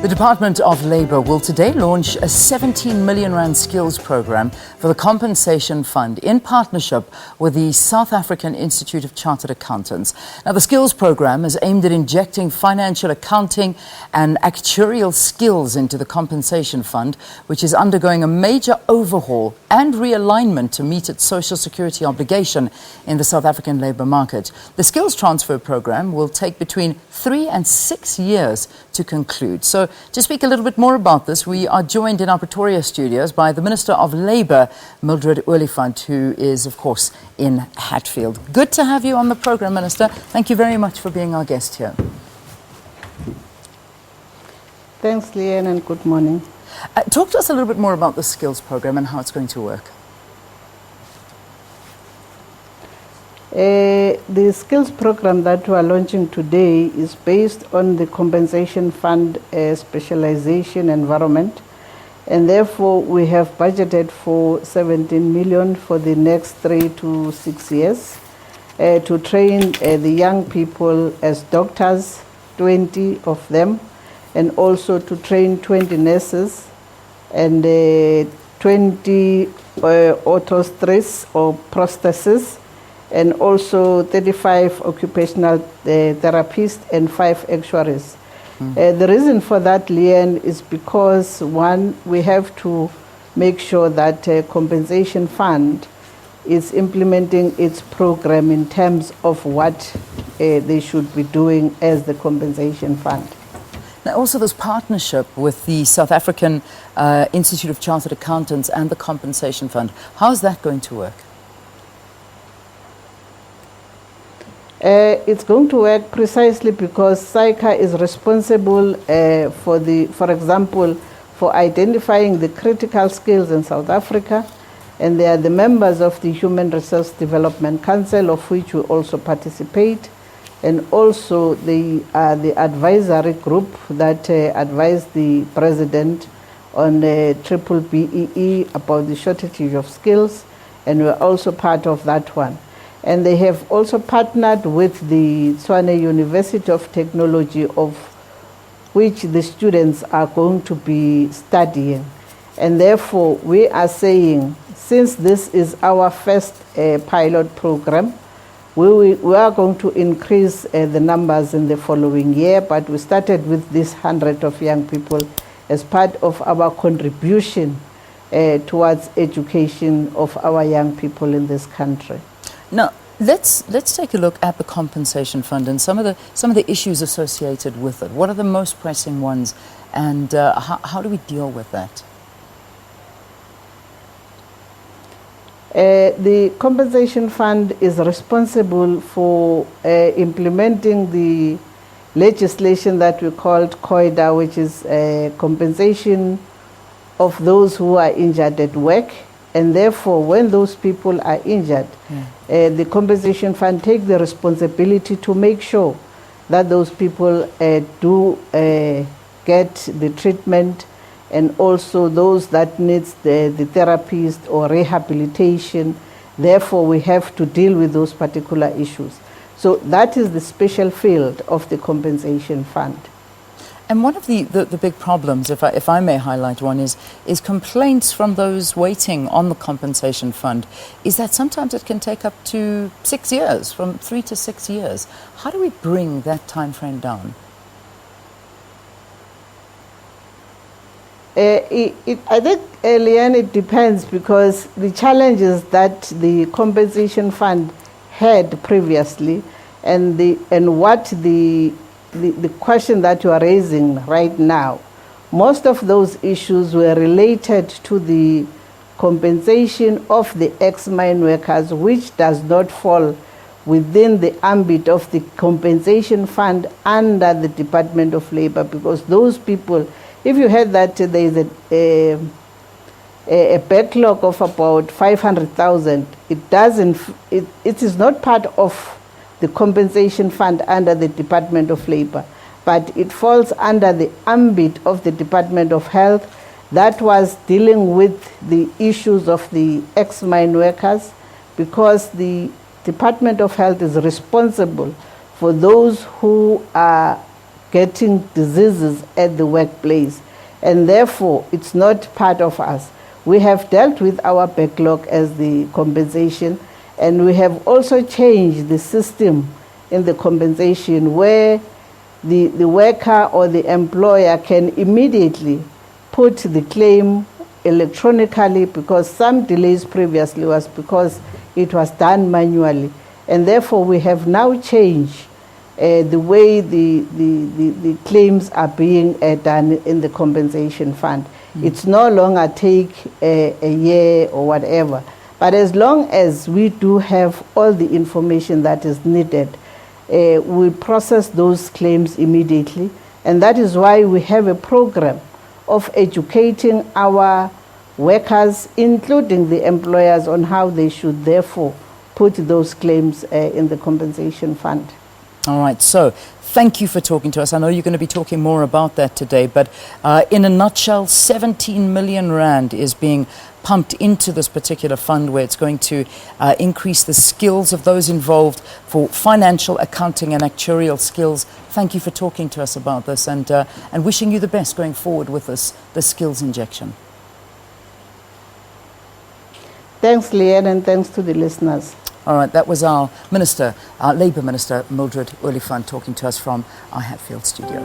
The Department of Labour will today launch a 17 million rand skills program for the Compensation Fund in partnership with the South African Institute of Chartered Accountants. Now, the skills program is aimed at injecting financial accounting and actuarial skills into the Compensation Fund, which is undergoing a major overhaul and realignment to meet its social security obligation in the South African labour market. The skills transfer program will take between 3 and 6 years to conclude. So to speak a little bit more about this, we are joined in our Pretoria studios by the Minister of Labour, Mildred Oliphant, who is, of course, in Hatfield. Good to have you on the programme, Minister. Thank you very much for being our guest here. Thanks, Leanne, and good morning. Talk to us a little bit more about the skills programme and how it's going to work. The skills program that we are launching today is based on the Compensation Fund specialization environment, and therefore we have budgeted for 17 million for the next 3 to 6 years to train the young people as doctors, 20 of them, and also to train 20 nurses and 20 orthostres or prostheses, and also 35 occupational therapists and 5 actuaries. The reason for that, Leanne, is because, one, we have to make sure that Compensation Fund is implementing its program in terms of what they should be doing as the Compensation Fund. Now, also this partnership with the South African Institute of Chartered Accountants and the Compensation Fund, how is that going to work? It's going to work precisely because SAICA is responsible for example, for identifying the critical skills in South Africa, and they are the members of the Human Resource Development Council, of which we also participate, and also they are the advisory group that advise the President on triple BEE about the shortage of skills, and we're also part of that one. And they have also partnered with the Tshwane University of Technology, of which the students are going to be studying. And therefore, we are saying, since this is our first pilot program, we are going to increase the numbers in the following year, but we started with this 100 of young people as part of our contribution towards education of our young people in this country. Now, let's take a look at the Compensation Fund and some of the issues associated with it. What are the most pressing ones, and how do we deal with that? The Compensation Fund is responsible for implementing the legislation that we called COIDA, which is compensation of those who are injured at work. And therefore, when those people are injured, the Compensation Fund take the responsibility to make sure that those people do get the treatment, and also those that needs the therapist or rehabilitation. Therefore, we have to deal with those particular issues. So that is the special field of the Compensation Fund. And one of the big problems, if I may highlight one, is complaints from those waiting on the Compensation Fund, is that sometimes it can take up to 6 years, from 3 to 6 years. How do we bring that time frame down? I think, Leanne, it depends, because the challenges that the Compensation Fund had previously, and what the question that you are raising right now, most of those issues were related to the compensation of the ex-mine workers, which does not fall within the ambit of the Compensation Fund under the Department of Labour, because those people, if you heard that there is a backlog of about 500,000, it is not part of the Compensation Fund under the Department of Labour, but it falls under the ambit of the Department of Health that was dealing with the issues of the ex-mine workers, because the Department of Health is responsible for those who are getting diseases at the workplace, and therefore it's not part of us. We have dealt with our backlog as the compensation, and we have also changed the system in the compensation where the worker or the employer can immediately put the claim electronically, because some delays previously was because it was done manually, and therefore we have now changed the way the claims are being done in the compensation fund. It's no longer take a year or whatever, but as long as we do have all the information that is needed, we process those claims immediately, and that is why we have a program of educating our workers, including the employers, on how they should therefore put those claims in the compensation fund. All right, so thank you for talking to us. I know you're going to be talking more about that today, but in a nutshell, 17 million rand is being pumped into this particular fund, where it's going to increase the skills of those involved for financial, accounting and actuarial skills. Thank you for talking to us about this, and wishing you the best going forward with this skills injection. Thanks, Leanne, and thanks to the listeners. All right, that was our Labour Minister, Mildred Oliphant, talking to us from our Hatfield studio.